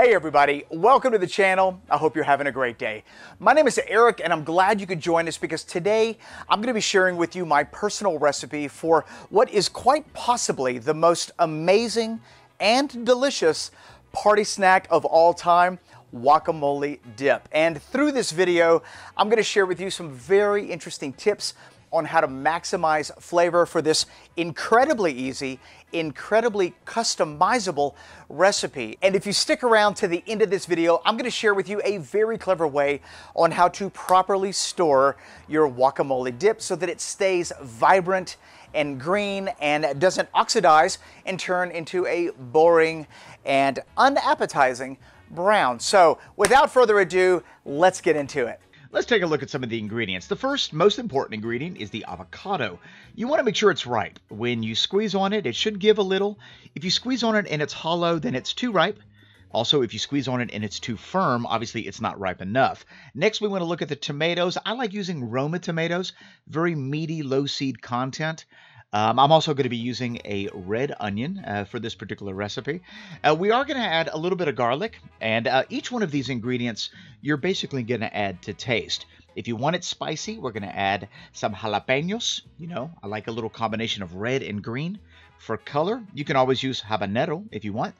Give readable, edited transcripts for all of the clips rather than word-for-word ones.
Hey everybody, welcome to the channel. I hope you're having a great day. My name is Eric and I'm glad you could join us because today I'm going to be sharing with you my personal recipe for what is quite possibly the most amazing and delicious party snack of all time, guacamole dip. And through this video, I'm going to share with you some very interesting tips on how to maximize flavor for this incredibly easy, incredibly customizable recipe. And if you stick around to the end of this video, I'm going to share with you a very clever way on how to properly store your guacamole dip so that it stays vibrant and green and doesn't oxidize and turn into a boring and unappetizing brown. So without further ado, let's get into it. Let's take a look at some of the ingredients. The first, most important ingredient is the avocado. You want to make sure it's ripe. When you squeeze on it, it should give a little. If you squeeze on it and it's hollow, then it's too ripe. Also, if you squeeze on it and it's too firm, obviously it's not ripe enough. Next, we want to look at the tomatoes. I like using Roma tomatoes, very meaty, low seed content. I'm also going to be using a red onion for this particular recipe. We are going to add a little bit of garlic, and each one of these ingredients you're basically going to add to taste. If you want it spicy, we're going to add some jalapenos. You know, I like a little combination of red and green. For color, you can always use habanero if you want.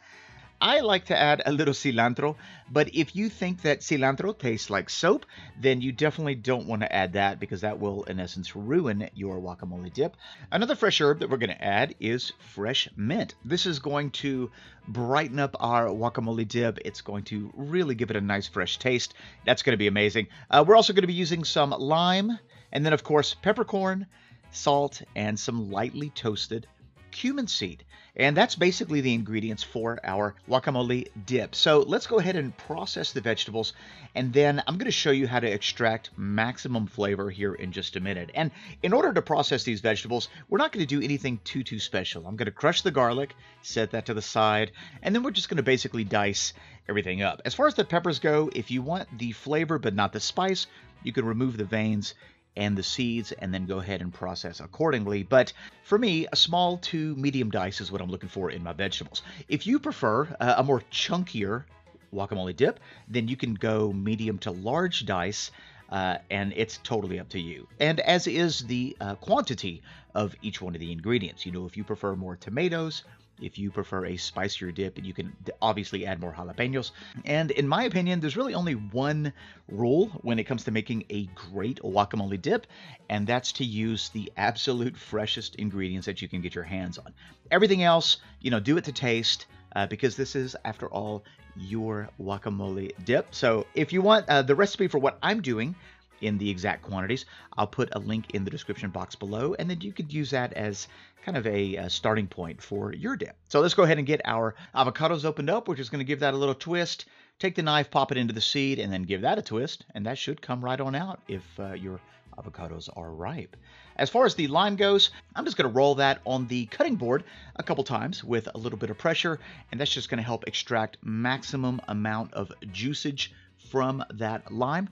I like to add a little cilantro, but if you think that cilantro tastes like soap, then you definitely don't want to add that because that will, in essence, ruin your guacamole dip. Another fresh herb that we're going to add is fresh mint. This is going to brighten up our guacamole dip. It's going to really give it a nice fresh taste. That's going to be amazing. We're also going to be using some lime, and then, of course, peppercorn, salt, and some lightly toasted cumin seed. And that's basically the ingredients for our guacamole dip. So let's go ahead and process the vegetables, and then I'm going to show you how to extract maximum flavor here in just a minute. And in order to process these vegetables, we're not going to do anything too special. I'm going to crush the garlic, set that to the side, and then we're just going to basically dice everything up. As far as the peppers go, if you want the flavor but not the spice, you can remove the veins and the seeds and then go ahead and process accordingly. But for me, a small to medium dice is what I'm looking for in my vegetables. If you prefer a more chunkier guacamole dip, then you can go medium to large dice, and it's totally up to you. And as is the quantity of each one of the ingredients. You know, if you prefer more tomatoes, if you prefer a spicier dip, you can obviously add more jalapenos. And in my opinion, there's really only one rule when it comes to making a great guacamole dip, and that's to use the absolute freshest ingredients that you can get your hands on. Everything else, you know, do it to taste, because this is, after all, your guacamole dip. So if you want the recipe for what I'm doing in the exact quantities, I'll put a link in the description box below, and then you could use that as kind of a starting point for your dip. So let's go ahead and get our avocados opened up. We're just going to give that a little twist. Take the knife, pop it into the seed, and then give that a twist, and that should come right on out if your avocados are ripe. As far as the lime goes, I'm just going to roll that on the cutting board a couple times with a little bit of pressure, and that's just going to help extract maximum amount of juicage from that lime.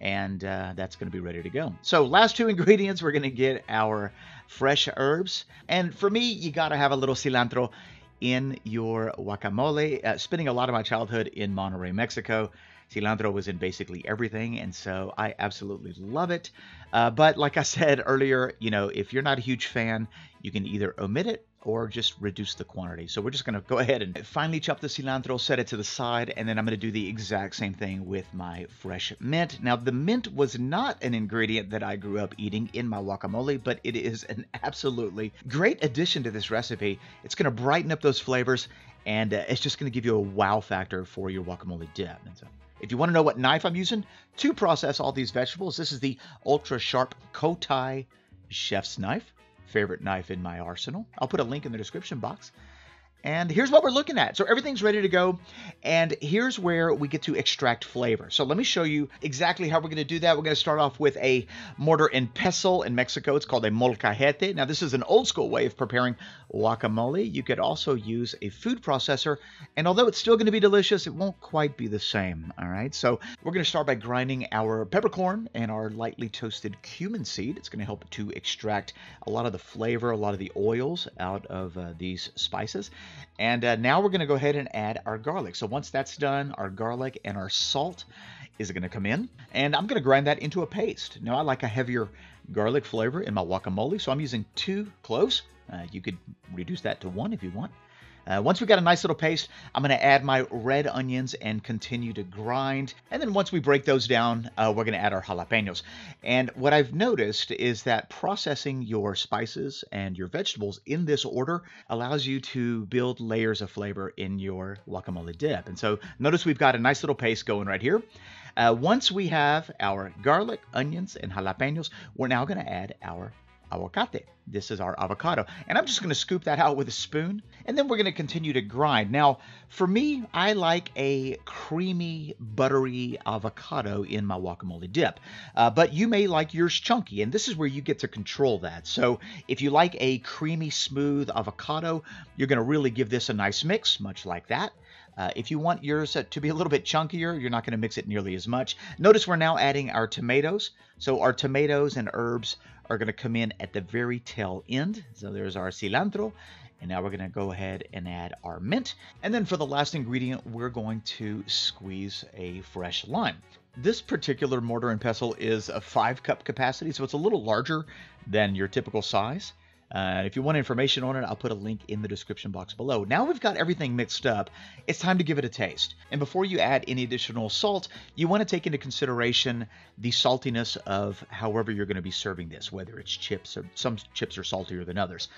And that's going to be ready to go. So last two ingredients, we're going to get our fresh herbs. And for me, you got to have a little cilantro in your guacamole. Spending a lot of my childhood in Monterrey, Mexico, cilantro was in basically everything, and so I absolutely love it. But like I said earlier, you know, if you're not a huge fan, you can either omit it or just reduce the quantity. So we're just going to go ahead and finely chop the cilantro, set it to the side, and then I'm going to do the exact same thing with my fresh mint. Now, the mint was not an ingredient that I grew up eating in my guacamole, but it is an absolutely great addition to this recipe. It's going to brighten up those flavors, and it's just going to give you a wow factor for your guacamole dip. And so, if you want to know what knife I'm using to process all these vegetables, this is the Ultra Sharp Kotai Chef's Knife. Favorite knife in my arsenal. I'll put a link in the description box. And here's what we're looking at. So everything's ready to go. And here's where we get to extract flavor. So let me show you exactly how we're going to do that. We're going to start off with a mortar and pestle. In Mexico, it's called a molcajete. Now, this is an old school way of preparing guacamole. You could also use a food processor. And although it's still going to be delicious, it won't quite be the same. All right. So we're going to start by grinding our peppercorn and our lightly toasted cumin seed. It's going to help to extract a lot of the flavor, a lot of the oils out of these spices. And now we're going to go ahead and add our garlic. So once that's done, our garlic and our salt is going to come in. And I'm going to grind that into a paste. Now I like a heavier garlic flavor in my guacamole, so I'm using 2 cloves. You could reduce that to 1 if you want. Once we got a nice little paste, I'm going to add my red onions and continue to grind. And then once we break those down, we're going to add our jalapenos. And what I've noticed is that processing your spices and your vegetables in this order allows you to build layers of flavor in your guacamole dip. And so notice we've got a nice little paste going right here. Once we have our garlic, onions, and jalapenos, we're now going to add our aguacate. This is our avocado. And I'm just going to scoop that out with a spoon. And then we're going to continue to grind. Now, for me, I like a creamy, buttery avocado in my guacamole dip. But you may like yours chunky. And this is where you get to control that. So if you like a creamy, smooth avocado, you're going to really give this a nice mix, much like that. If you want yours to be a little bit chunkier, you're not going to mix it nearly as much. Notice we're now adding our tomatoes. So our tomatoes and herbs are going to come in at the very tail end. So there's our cilantro. And now we're going to go ahead and add our mint. And then for the last ingredient, we're going to squeeze a fresh lime. This particular mortar and pestle is a 5-cup capacity, so it's a little larger than your typical size. If you want information on it, I'll put a link in the description box below. Now we've got everything mixed up, it's time to give it a taste. And before you add any additional salt, you want to take into consideration the saltiness of however you're going to be serving this, whether it's chips, or some chips are saltier than others.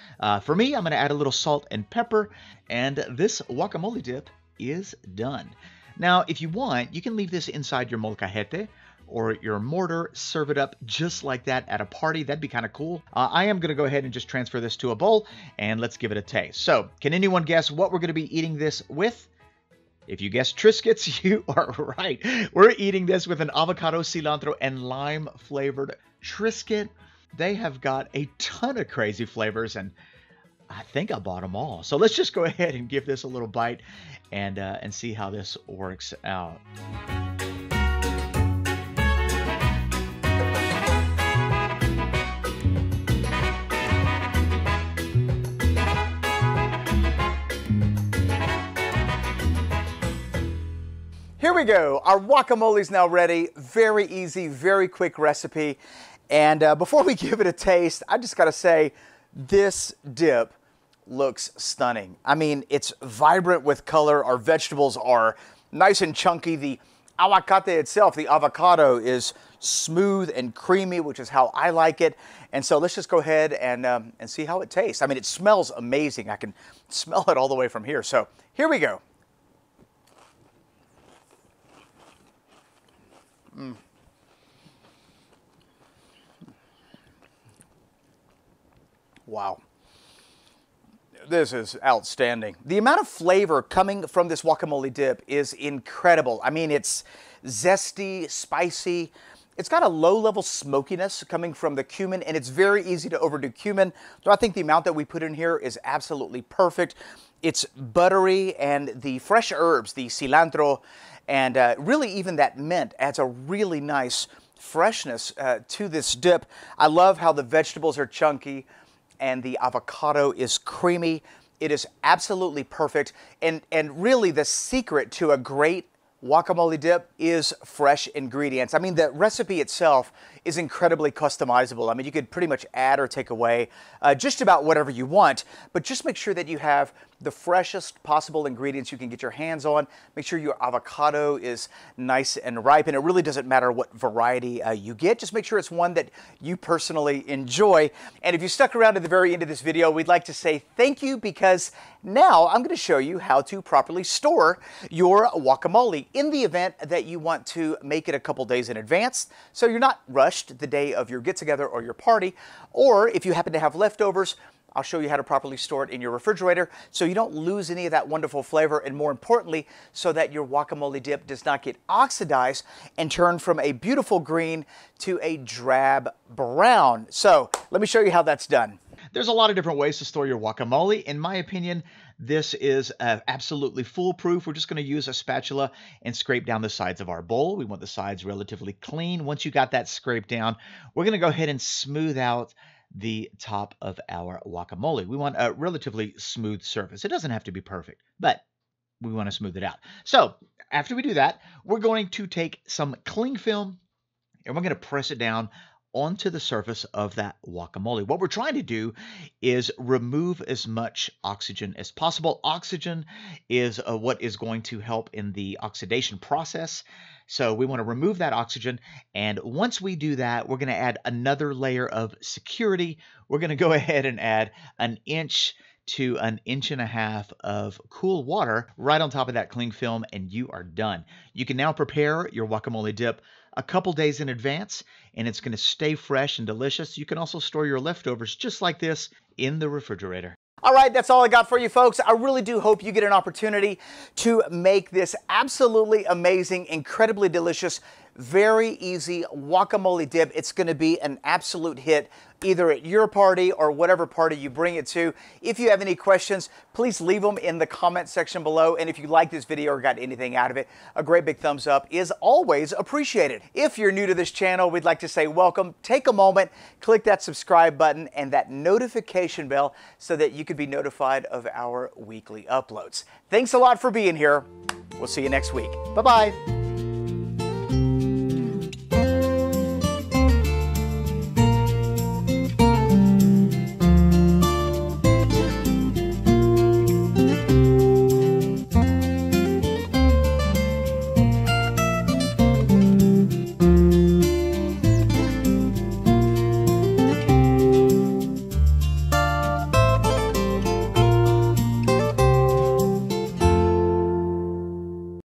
For me, I'm going to add a little salt and pepper, and this guacamole dip is done. Now, if you want, you can leave this inside your molcajete or your mortar, serve it up just like that at a party. That'd be kind of cool. I am going to go ahead and just transfer this to a bowl, and let's give it a taste. So, can anyone guess what we're going to be eating this with? If you guessed Triscuits, you are right. We're eating this with an avocado, cilantro, and lime flavored Triscuit. They have got a ton of crazy flavors, and I think I bought them all. So let's just go ahead and give this a little bite and see how this works out. Here we go. Our guacamole is now ready. Very easy, very quick recipe. And before we give it a taste, I just got to say, this dip looks stunning. I mean, it's vibrant with color. Our vegetables are nice and chunky. The aguacate itself, the avocado, is smooth and creamy, which is how I like it. And so let's just go ahead and see how it tastes. I mean, it smells amazing. I can smell it all the way from here. So here we go. Wow. This is outstanding. The amount of flavor coming from this guacamole dip is incredible. I mean, it's zesty, spicy. It's got a low-level smokiness coming from the cumin, and it's very easy to overdo cumin. So I think the amount that we put in here is absolutely perfect. It's buttery, and the fresh herbs, the cilantro, and really even that mint adds a really nice freshness to this dip. I love how the vegetables are chunky and the avocado is creamy. It is absolutely perfect. And really the secret to a great guacamole dip is fresh ingredients. I mean, the recipe itself is incredibly customizable. I mean, you could pretty much add or take away just about whatever you want, but just make sure that you have the freshest possible ingredients you can get your hands on. Make sure your avocado is nice and ripe, and it really doesn't matter what variety you get. Just make sure it's one that you personally enjoy. And if you stuck around to the very end of this video, we'd like to say thank you, because now I'm going to show you how to properly store your guacamole in the event that you want to make it a couple days in advance, so you're not rushed the day of your get-together or your party. Or if you happen to have leftovers, I'll show you how to properly store it in your refrigerator so you don't lose any of that wonderful flavor, and more importantly, so that your guacamole dip does not get oxidized and turn from a beautiful green to a drab brown. So let me show you how that's done. There's a lot of different ways to store your guacamole. In my opinion, this is absolutely foolproof. We're just going to use a spatula and scrape down the sides of our bowl. We want the sides relatively clean. Once you got that scraped down, we're going to go ahead and smooth out the top of our guacamole. We want a relatively smooth surface. It doesn't have to be perfect, but we want to smooth it out. So after we do that, we're going to take some cling film and we're going to press it down onto the surface of that guacamole. What we're trying to do is remove as much oxygen as possible. Oxygen is what is going to help in the oxidation process. So we want to remove that oxygen. And once we do that, we're going to add another layer of security. We're going to go ahead and add an inch to an inch and a half of cool water right on top of that cling film, and you are done. You can now prepare your guacamole dip a couple days in advance, and it's going to stay fresh and delicious. You can also store your leftovers just like this in the refrigerator. All right, that's all I got for you folks. I really do hope you get an opportunity to make this absolutely amazing, incredibly delicious, very easy guacamole dip. It's going to be an absolute hit either at your party or whatever party you bring it to. If you have any questions, please leave them in the comment section below. And if you like this video or got anything out of it, a great big thumbs up is always appreciated. If you're new to this channel, we'd like to say welcome. Take a moment, click that subscribe button and that notification bell so that you can be notified of our weekly uploads. Thanks a lot for being here. We'll see you next week. Bye-bye.